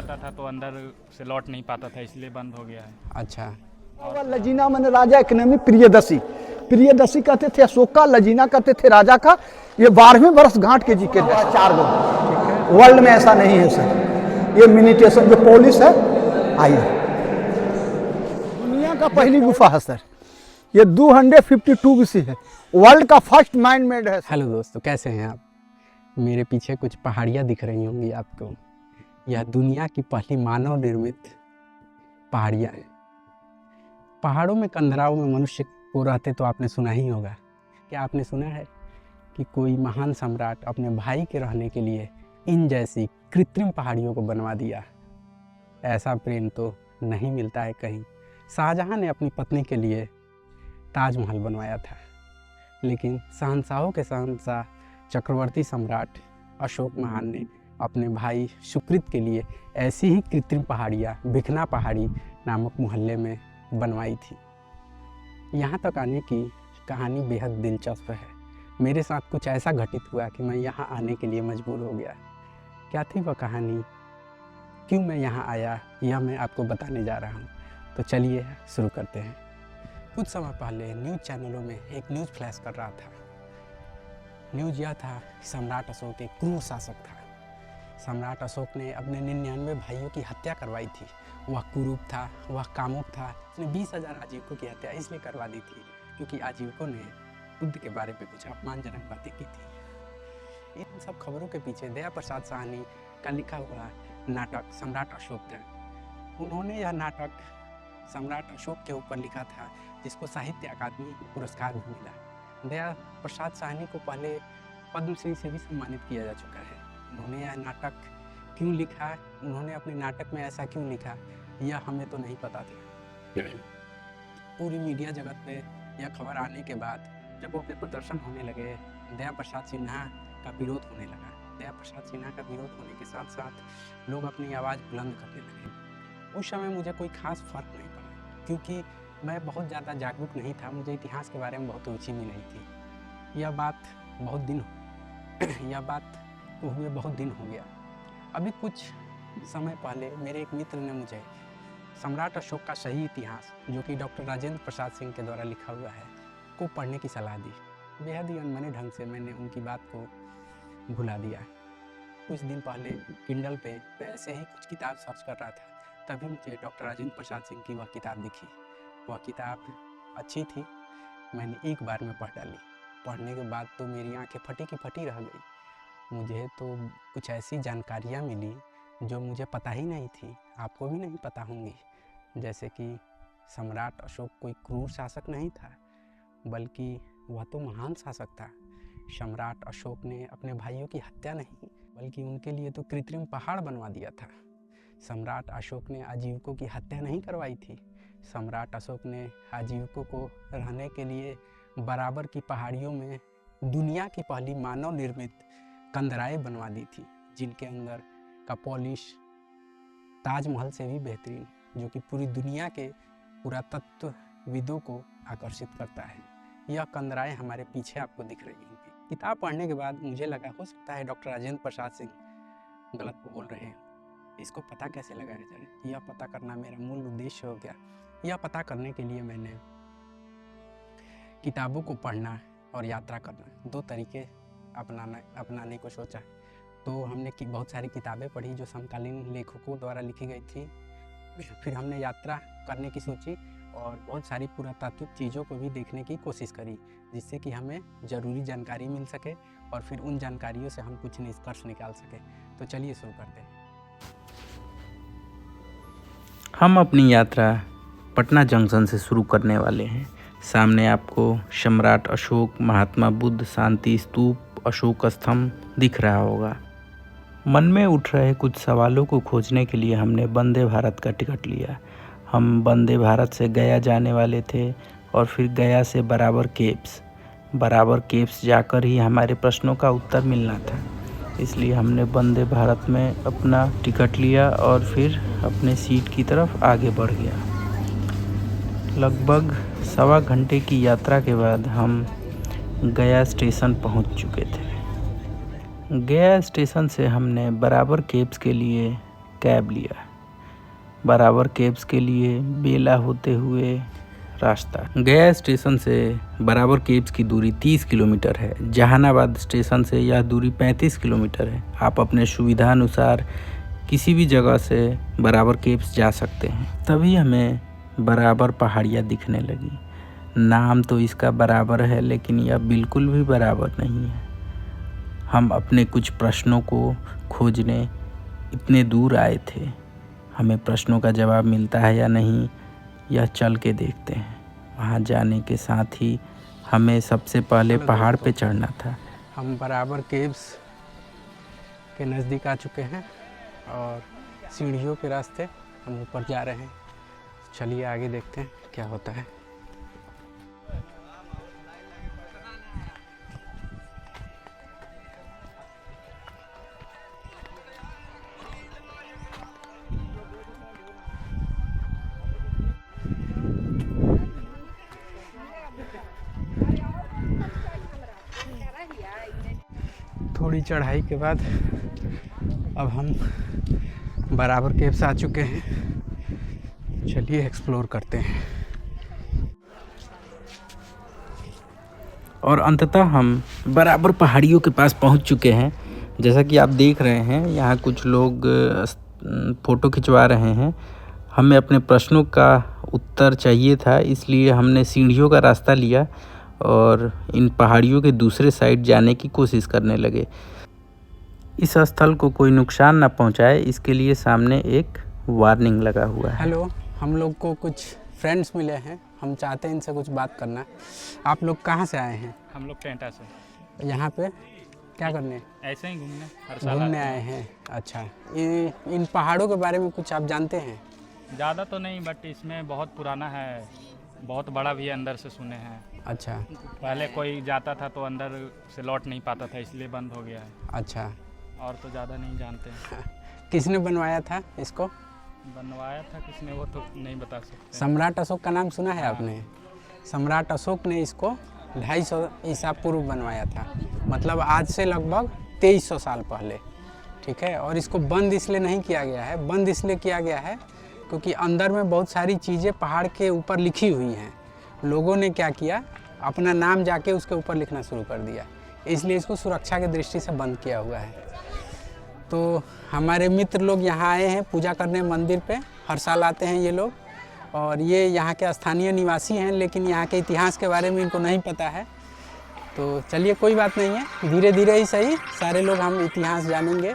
आता था तो अंदर से लौट नहीं पाता था, इसलिए बंद हो गया है। अच्छा। लजीना मैंने राजा एक नाम प्रियदसी, प्रियदसी कहते थे अशोक का, लजीना कहते थे राजा का। ये 12वें वर्ष घाट के जी के 4 गो, वर्ल्ड में ऐसा नहीं है सर। ये मिनिटेशन जो पॉलिश है, आइए, दुनिया का पहली गुफा है सर। ये 252 BC है, वर्ल्ड का फर्स्ट मैन मेड है। हेलो दोस्तों, कैसे हैं आप? मेरे पीछे कुछ पहाड़ियाँ दिख रही होंगी आपको। यह दुनिया की पहली मानव निर्मित पहाड़ियाँ हैं। पहाड़ों में कंदराओं में मनुष्य को रहते तो आपने सुना ही होगा। क्या आपने सुना है कि कोई महान सम्राट अपने भाई के रहने के लिए इन जैसी कृत्रिम पहाड़ियों को बनवा दिया? ऐसा प्रेम तो नहीं मिलता है कहीं। शाहजहां ने अपनी पत्नी के लिए ताजमहल बनवाया था, लेकिन शहंशाहों के शहंशाह चक्रवर्ती सम्राट अशोक महान ने अपने भाई सुकृत के लिए ऐसी ही कृत्रिम पहाड़ियाँ भिखना पहाड़ी नामक मोहल्ले में बनवाई थी। यहाँ तक आने की कहानी बेहद दिलचस्प है। मेरे साथ कुछ ऐसा घटित हुआ कि मैं यहाँ आने के लिए मजबूर हो गया। क्या थी वह कहानी, क्यों मैं यहाँ आया, यह मैं आपको बताने जा रहा हूँ। तो चलिए शुरू करते हैं। कुछ समय पहले न्यूज़ चैनलों में एक न्यूज़ फ्लैश कर रहा था। न्यूज़ यह था कि सम्राट अशोक एक क्रूर शासक था। सम्राट अशोक ने अपने 99 भाइयों की हत्या करवाई थी। वह कुरूप था, वह कामुक था। उसने 20,000 आजीविकों की हत्या इसलिए करवा दी थी क्योंकि आजीविकों ने बुद्ध के बारे में कुछ अपमानजनक बातें की थी। इन सब खबरों के पीछे दया प्रसाद साहनी का लिखा हुआ नाटक सम्राट अशोक था। उन्होंने यह नाटक सम्राट अशोक के ऊपर लिखा था, जिसको साहित्य अकादमी पुरस्कार भी मिला। दया प्रसाद साहनी को पहले पद्मश्री से भी सम्मानित किया जा चुका है। उन्होंने यह नाटक क्यों लिखा, उन्होंने अपने नाटक में ऐसा क्यों लिखा, यह हमें तो नहीं पता था। पूरी मीडिया जगत पे यह खबर आने के बाद जब वो प्रदर्शन होने लगे, दया प्रसाद सिन्हा का विरोध होने लगा। दया प्रसाद सिन्हा का विरोध होने के साथ साथ लोग अपनी आवाज़ बुलंद करने लगे। उस समय मुझे कोई खास फर्क नहीं पड़ा क्योंकि मैं बहुत ज़्यादा जागरूक नहीं था। मुझे इतिहास के बारे में बहुत रुचि भी नहीं थी। यह बात हुए बहुत दिन हो गया। अभी कुछ समय पहले मेरे एक मित्र ने मुझे सम्राट अशोक का सही इतिहास, जो कि डॉक्टर राजेंद्र प्रसाद सिंह के द्वारा लिखा हुआ है, को पढ़ने की सलाह दी। बेहद ही अनमने ढंग से मैंने उनकी बात को भुला दिया। कुछ दिन पहले किंडल पे मैं ऐसे ही कुछ किताब सर्च कर रहा था, तभी मुझे डॉक्टर राजेंद्र प्रसाद सिंह की वह किताब दिखी। वह किताब अच्छी थी, मैंने एक बार में पढ़ डाली। पढ़ने के बाद तो मेरी आंखें फटी की फटी रह गई। मुझे तो कुछ ऐसी जानकारियाँ मिली जो मुझे पता ही नहीं थी, आपको भी नहीं पता होंगी। जैसे कि सम्राट अशोक कोई क्रूर शासक नहीं था, बल्कि वह तो महान शासक था। सम्राट अशोक ने अपने भाइयों की हत्या नहीं, बल्कि उनके लिए तो कृत्रिम पहाड़ बनवा दिया था। सम्राट अशोक ने आजीविकों की हत्या नहीं करवाई थी। सम्राट अशोक ने आजीविकों को रहने के लिए बराबर की पहाड़ियों में दुनिया की पहली मानव निर्मित कंदराएं बनवा दी थी, जिनके अंदर का पॉलिश ताजमहल से भी बेहतरीन, जो कि पूरी दुनिया के पुरातत्वविदों को आकर्षित करता है। यह कंदराएं हमारे पीछे आपको दिख रही होंगी। किताब पढ़ने के बाद मुझे लगा हो सकता है डॉक्टर राजेंद्र प्रसाद सिंह गलत बोल रहे हैं। इसको पता कैसे लगाया जाए, यह पता करना मेरा मूल उद्देश्य हो गया। यह पता करने के लिए मैंने किताबों को पढ़ना और यात्रा करना, दो तरीके अपनाने को सोचा। तो हमने बहुत सारी किताबें पढ़ी जो समकालीन लेखकों द्वारा लिखी गई थी। फिर हमने यात्रा करने की सोची और बहुत सारी पुरातात्विक चीज़ों को भी देखने की कोशिश करी, जिससे कि हमें ज़रूरी जानकारी मिल सके और फिर उन जानकारियों से हम कुछ निष्कर्ष निकाल सके। तो चलिए शुरू करते हैं। हम अपनी यात्रा पटना जंक्शन से शुरू करने वाले हैं। सामने आपको सम्राट अशोक, महात्मा बुद्ध, शांति स्तूप, अशोक स्तंभ दिख रहा होगा। मन में उठ रहे कुछ सवालों को खोजने के लिए हमने वंदे भारत का टिकट लिया। हम वंदे भारत से गया जाने वाले थे और फिर गया से बराबर केव्स जाकर ही हमारे प्रश्नों का उत्तर मिलना था। इसलिए हमने वंदे भारत में अपना टिकट लिया और फिर अपने सीट की तरफ आगे बढ़ गया। लगभग 1.25 घंटे की यात्रा के बाद हम गया स्टेशन पहुंच चुके थे। गया स्टेशन से हमने बराबर केव्स के लिए कैब लिया। बराबर केव्स के लिए बेला होते हुए रास्ता। गया स्टेशन से बराबर केव्स की दूरी 30 किलोमीटर है। जहानाबाद स्टेशन से यह दूरी 35 किलोमीटर है। आप अपने सुविधानुसार किसी भी जगह से बराबर केव्स जा सकते हैं। तभी हमें बराबर पहाड़ियाँ दिखने लगी। नाम तो इसका बराबर है, लेकिन यह बिल्कुल भी बराबर नहीं है। हम अपने कुछ प्रश्नों को खोजने इतने दूर आए थे। हमें प्रश्नों का जवाब मिलता है या नहीं, यह चल के देखते हैं। वहाँ जाने के साथ ही हमें सबसे पहले पहाड़ पे चढ़ना था। हम बराबर केव्स के नज़दीक आ चुके हैं और सीढ़ियों के रास्ते हम ऊपर जा रहे हैं। चलिए आगे देखते हैं क्या होता है। थोड़ी चढ़ाई के बाद अब हम बराबर केव्स आ चुके हैं। चलिए एक्सप्लोर करते हैं। और अंततः हम बराबर पहाड़ियों के पास पहुंच चुके हैं। जैसा कि आप देख रहे हैं, यहाँ कुछ लोग फ़ोटो खिंचवा रहे हैं। हमें अपने प्रश्नों का उत्तर चाहिए था, इसलिए हमने सीढ़ियों का रास्ता लिया और इन पहाड़ियों के दूसरे साइड जाने की कोशिश करने लगे। इस स्थल को कोई नुकसान ना पहुंचाए, इसके लिए सामने एक वार्निंग लगा हुआ है। हेलो, हम लोग को कुछ फ्रेंड्स मिले हैं। हम चाहते हैं इनसे कुछ बात करना। आप लोग कहाँ से आए हैं? हम लोग टेंटा से यहाँ पे क्या करने? ऐसे ही घूमने हर साल घूमने आते आए हैं। अच्छा, इन पहाड़ों के बारे में कुछ आप जानते हैं? हैं। ज़्यादा तो नहीं, बट इसमें बहुत पुराना है, बहुत बड़ा भी है, अंदर से सुने हैं। अच्छा पहले कोई जाता था तो अंदर से लौट नहीं पाता था, इसलिए बंद हो गया है। अच्छा, और तो ज़्यादा नहीं जानते हैं। किसने बनवाया था इसको? बनवाया था किसने वो तो नहीं बता सकते। सम्राट अशोक का नाम सुना है आपने? सम्राट अशोक ने इसको 250 ईसा पूर्व बनवाया था, मतलब आज से लगभग 2300 साल पहले। ठीक है, और इसको बंद इसलिए नहीं किया गया है, बंद इसलिए किया गया है क्योंकि अंदर में बहुत सारी चीज़ें पहाड़ के ऊपर लिखी हुई हैं। लोगों ने क्या किया, अपना नाम जाके उसके ऊपर लिखना शुरू कर दिया, इसलिए इसको सुरक्षा की दृष्टि से बंद किया हुआ है। तो हमारे मित्र लोग यहाँ आए हैं पूजा करने मंदिर पे। हर साल आते हैं ये लोग, और ये यहाँ के स्थानीय निवासी हैं, लेकिन यहाँ के इतिहास के बारे में इनको नहीं पता है। तो चलिए कोई बात नहीं है, धीरे धीरे ही सही सारे लोग हम इतिहास जानेंगे।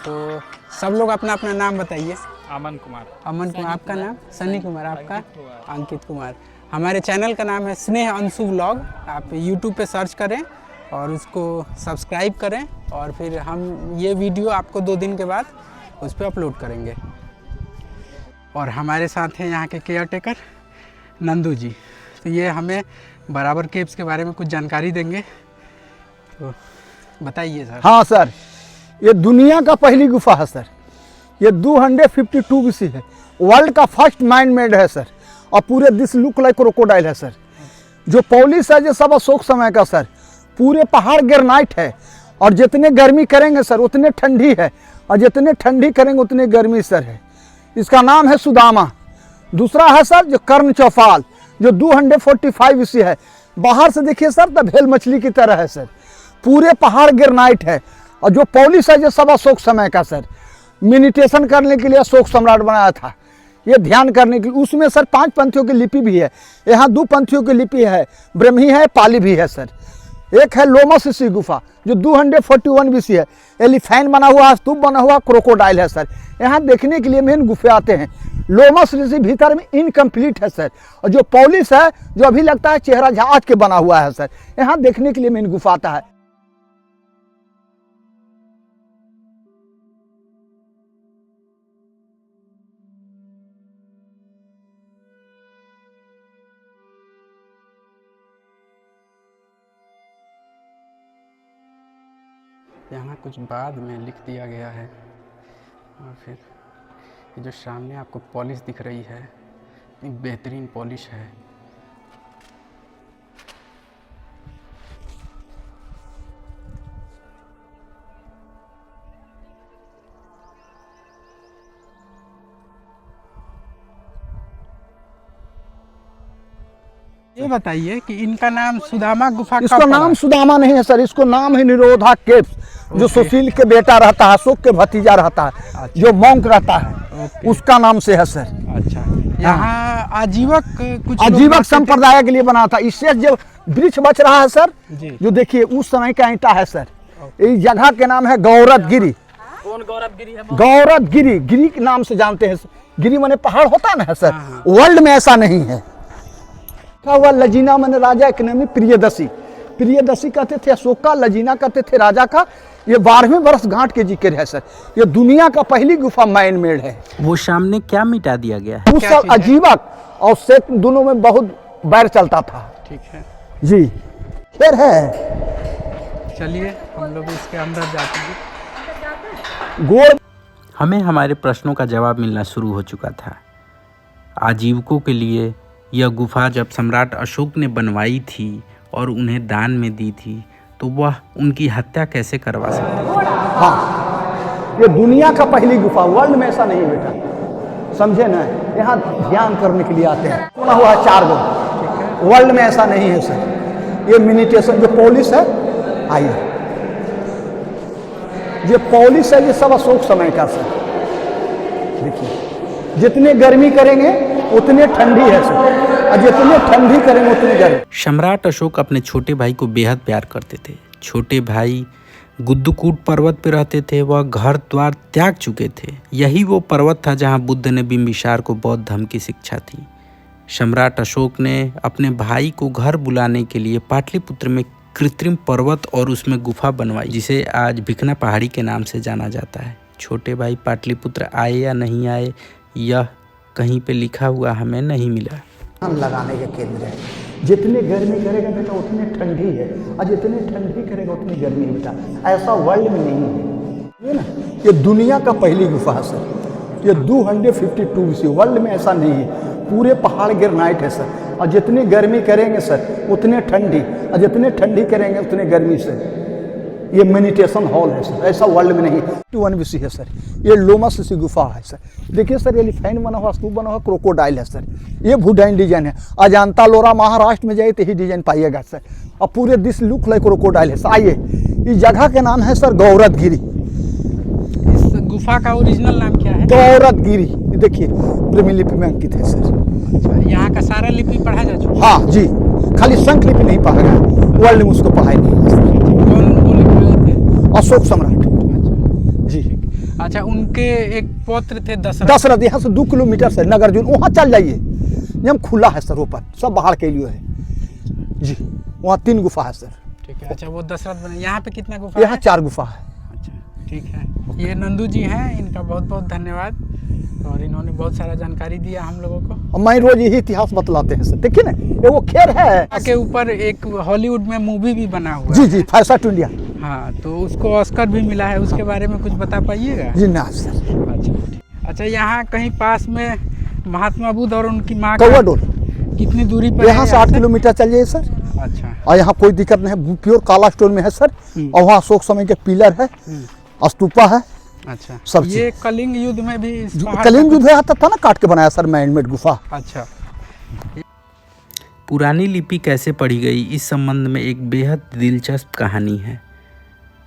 तो सब लोग अपना अपना नाम बताइए। अमन कुमार। अमन कुमार, आपका नाम? सन्नी कुमार, आपका? अंकित कुमार। हमारे चैनल का नाम है स्नेह अंशु व्लॉग। आप यूट्यूब पे सर्च करें और उसको सब्सक्राइब करें, और फिर हम ये वीडियो आपको 2 दिन के बाद उस पर अपलोड करेंगे। और हमारे साथ हैं यहाँ के केयर टेकर नंदू जी। तो ये हमें बराबर केव्स के बारे में कुछ जानकारी देंगे, तो बताइए सर। हाँ सर, ये दुनिया का पहली गुफा है सर। ये 252 BC है। वर्ल्ड का फर्स्ट मैन मेड है सर। और पूरे दिस लुक लाइक क्रोकोडाइल है सर। जो पॉलिश है, जो सब अशोक समय का सर। पूरे पहाड़ ग्रेनाइट है, और जितने गर्मी करेंगे सर उतने ठंडी है, और जितने ठंडी करेंगे उतने गर्मी सर है। इसका नाम है सुदामा। दूसरा है सर जो कर्ण चौपाल, जो 245 BC है। बाहर से देखिए सर तो भेल मछली की तरह है सर। पूरे पहाड़ ग्रेनाइट है, और जो पॉलिश है जो सब अशोक समय का सर। मेडिटेशन करने के लिए अशोक सम्राट बनाया था, ये ध्यान करने के लिए। उसमें सर 5 पंथियों की लिपि भी है। यहाँ 2 पंथियों की लिपि है, ब्रह्मी है, पाली भी है सर। एक है लोमस ऋषि गुफा जो 241 BC है। एलिफेंट बना हुआ, स्तूप बना हुआ, क्रोकोडाइल है सर। यहाँ देखने के लिए मेन गुफे आते हैं। लोमस ऋषि भीतर में इनकम्प्लीट है सर, और जो पॉलिश है जो अभी लगता है चेहरा जहाज के बना हुआ है सर। यहाँ देखने के लिए मेन गुफा आता है। यहाँ कुछ बाद में लिख दिया गया है, और फिर ये जो सामने आपको पॉलिश दिख रही है, एक बेहतरीन पॉलिश है। ये बताइए कि इनका नाम सुदामा गुफा कब इसका पड़ा? नाम सुदामा नहीं है सर, इसको नाम है निरोधा केव्स, जो सुशील के बेटा रहता है, अशोक के भतीजा रहता है, जो मॉन्क रहता है, उसका नाम से है सर। अच्छा, यहाँ आजीवक कुछ लोग आजीवक रहते थे? संप्रदाय के लिए बना था। इससे जो वृक्ष बच रहा है सर, जी। जो देखिए उस समय का ईंटा है सर। इस जगह के नाम है गौरवगिरी। कौन गौरवगिरी है? गौरवगिरी, गिरी के नाम से जानते हैं। गिरी माने पहाड़ होता है ना सर, हाँ। वर्ल्ड में ऐसा नहीं है। हुआ लजीना माने राजा के नाम है प्रियदसी। प्रियदसी कहते थे अशोक का, लजीना कहते थे राजा का। ये 12वें वर्ष घाट के जिक्र है सर। ये दुनिया का पहली गुफा मैन मेड है। वो सामने क्या मिटा दिया गया है? उस क्या साल चीज़ है? अजीवक और शेख दोनों में बहुत बैर चलता था। ठीक है, जी फिर है चलिए हम लोग इसके अंदर जाते हैं। गोड़। हमें हमारे प्रश्नों का जवाब मिलना शुरू हो चुका था। आजीविकों के लिए यह गुफा जब सम्राट अशोक ने बनवाई थी और उन्हें दान में दी थी, तो वह उनकी हत्या कैसे करवा सकते? हाँ, ये दुनिया का पहली गुफा, वर्ल्ड में ऐसा नहीं बेटा, समझे ना। यहाँ ध्यान करने के लिए आते हैं। सुना हुआ है 4 गो, वर्ल्ड में ऐसा नहीं है सर। ये मेडिटेशन जो पॉलिश है, आइए, ये पॉलिश है, ये सब अशोक समय का सर। देखिए जितने गर्मी करेंगे उतने ठंडी है सर, और जितने ठंडी करेंगे उतनी गर्मी। सम्राट अशोक अपने छोटे भाई को बेहद प्यार करते थे। छोटे भाई गुद्दकूट पर्वत पर रहते थे। वह घर द्वार त्याग चुके थे। यही वो पर्वत था जहां बुद्ध ने बिंबिसार को बौद्ध धर्म की शिक्षा थी। सम्राट अशोक ने अपने भाई को घर बुलाने के लिए पाटलिपुत्र में कृत्रिम पर्वत और उसमें गुफा बनवाई, जिसे आज भिखना पहाड़ी के नाम से जाना जाता है। छोटे भाई पाटलिपुत्र आए या नहीं आए, यह कहीं पे लिखा हुआ हमें नहीं मिला। लगाने के केंद्र है। जितने गर्मी करेगा बेटा उतनी ठंडी है, और जितनी ठंडी करेगा उतनी गर्मी है बेटा। ऐसा वर्ल्ड में नहीं है। ये ना, ये दुनिया का पहली गुफा है सर। ये 252 BC, वर्ल्ड में ऐसा नहीं है। पूरे पहाड़ ग्रेनाइट है सर, और जितनी गर्मी करेंगे सर उतने ठंडी, और जितने ठंडी करेंगे उतने गर्मी से। ये मेडिटेशन हॉल है सर, ऐसा वर्ल्ड में नहीं। 21 BC है सर। ये लोमस सी गुफा है सर। देखिए सर, एलिफेंट बना हुआ, स्तूप बना हुआ, क्रोकोडाइल है सर। ये वुडन डिजाइन है। अजंता लोरा महाराष्ट्र में जाइए तो ही डिजाइन पाइएगा सर। और पूरे दिस लुक लाइक क्रोकोडाइल है सर। आइए, इस जगह के नाम है सर गौरवगिरी। इस गुफा का ओरिजिनल नाम क्या है? गौरवगिरी, देखिए ब्रह्मी लिपि में अंकित है सर। अच्छा, यहाँ का सारा लिपि पढ़ा जा चुका? हाँ जी, खाली संख लिपि नहीं पढ़ा गया, वर्ल्ड में उसको पढ़ाई नहीं है सर। कौन वो लिपि थे? अशोक सम्राट जी। अच्छा, उनके एक पौत्र थे दशरथ। दशरथ, यहाँ से 2 किलोमीटर से नगरजून, वहाँ चल जाइए। एकदम खुला है सर, ऊपर सब बाहर के लिए है जी। वहाँ 3 गुफा है सर। ठीक है। अच्छा, वो दशरथ बने। यहाँ पे कितना गुफा यहाँ है? 4 गुफा है। अच्छा, ठीक है। ये नंदू जी हैं, इनका बहुत बहुत धन्यवाद, और इन्होंने बहुत सारा जानकारी दिया हम लोगों को। और मैं रोज यही इतिहास बतलाते हैं सर। देखिए ना, ये वो खेर है के ऊपर एक हॉलीवुड में मूवी भी बना हुआ जी है। जी, फैसा टू इंडिया हाँ, तो उसको ऑस्कर भी मिला है। उसके बारे में कुछ बता पाइएगा? जी ना सर। अच्छा, ठीक। अच्छा, यहाँ कहीं पास में महात्मा बुद्ध और उनकी माँ का कौवा डोल कितनी दूरी पर यहाँ है से 8 किलोमीटर चलिए सर। अच्छा, और यहाँ कोई दिक्कत नहीं है, प्योर काला स्टोन में है सर। और वहाँ अशोक समय के पिलर है, स्तूपा है। अच्छा, सब ये कलिंग युद्ध में भी इस पहाड़ कलिंग का युद्ध आता था ना, काट के बनाया सर मैन मेड गुफा। अच्छा, पुरानी लिपि कैसे पढ़ी गई, इस संबंध में एक बेहद दिलचस्प कहानी है।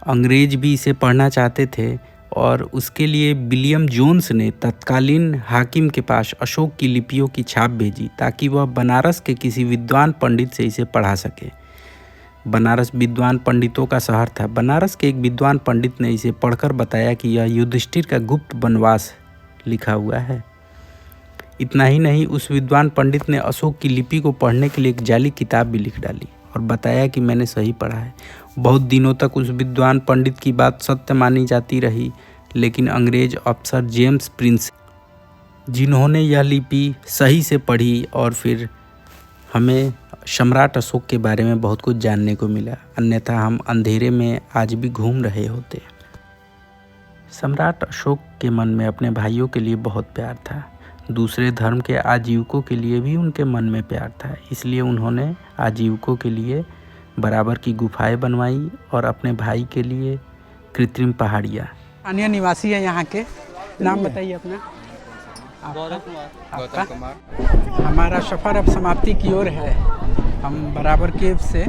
अंग्रेज भी इसे पढ़ना चाहते थे और उसके लिए विलियम जोन्स ने तत्कालीन हाकिम के पास अशोक की लिपियों की छाप भेजी, ताकि वह बनारस के किसी विद्वान पंडित से इसे पढ़ा सके। बनारस विद्वान पंडितों का शहर था। बनारस के एक विद्वान पंडित ने इसे पढ़कर बताया कि यह युधिष्ठिर का गुप्त वनवास लिखा हुआ है। इतना ही नहीं, उस विद्वान पंडित ने अशोक की लिपि को पढ़ने के लिए एक जाली किताब भी लिख डाली और बताया कि मैंने सही पढ़ा है। बहुत दिनों तक उस विद्वान पंडित की बात सत्य मानी जाती रही, लेकिन अंग्रेज अफसर जेम्स प्रिंस, जिन्होंने यह लिपि सही से पढ़ी, और फिर हमें सम्राट अशोक के बारे में बहुत कुछ जानने को मिला। अन्यथा हम अंधेरे में आज भी घूम रहे होते। सम्राट अशोक के मन में अपने भाइयों के लिए बहुत प्यार था। दूसरे धर्म के आजीविकों के लिए भी उनके मन में प्यार था। इसलिए उन्होंने आजीविकों के लिए बराबर की गुफाएं बनवाई और अपने भाई के लिए कृत्रिम पहाड़ियाँ। स्थानीय निवासी है यहाँ के। नाम बताइए अपना। गौतम कुमार। हमारा सफ़र अब समाप्ति की ओर है। हम बराबर केव से,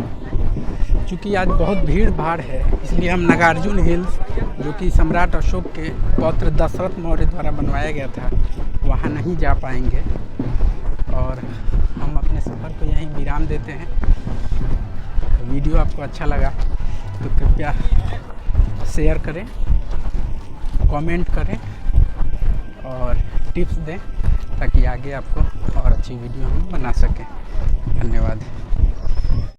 चूँकि आज बहुत भीड़ भाड़ है इसलिए हम नागार्जुन हिल्स, जो कि सम्राट अशोक के पौत्र दशरथ मौर्य द्वारा बनवाया गया था, वहाँ नहीं जा पाएंगे और हम अपने सफ़र को यहीं विराम देते हैं। वीडियो आपको अच्छा लगा तो कृपया शेयर करें, कमेंट करें और टिप्स दें ताकि आगे आपको और अच्छी वीडियो हम बना सकें। धन्यवाद।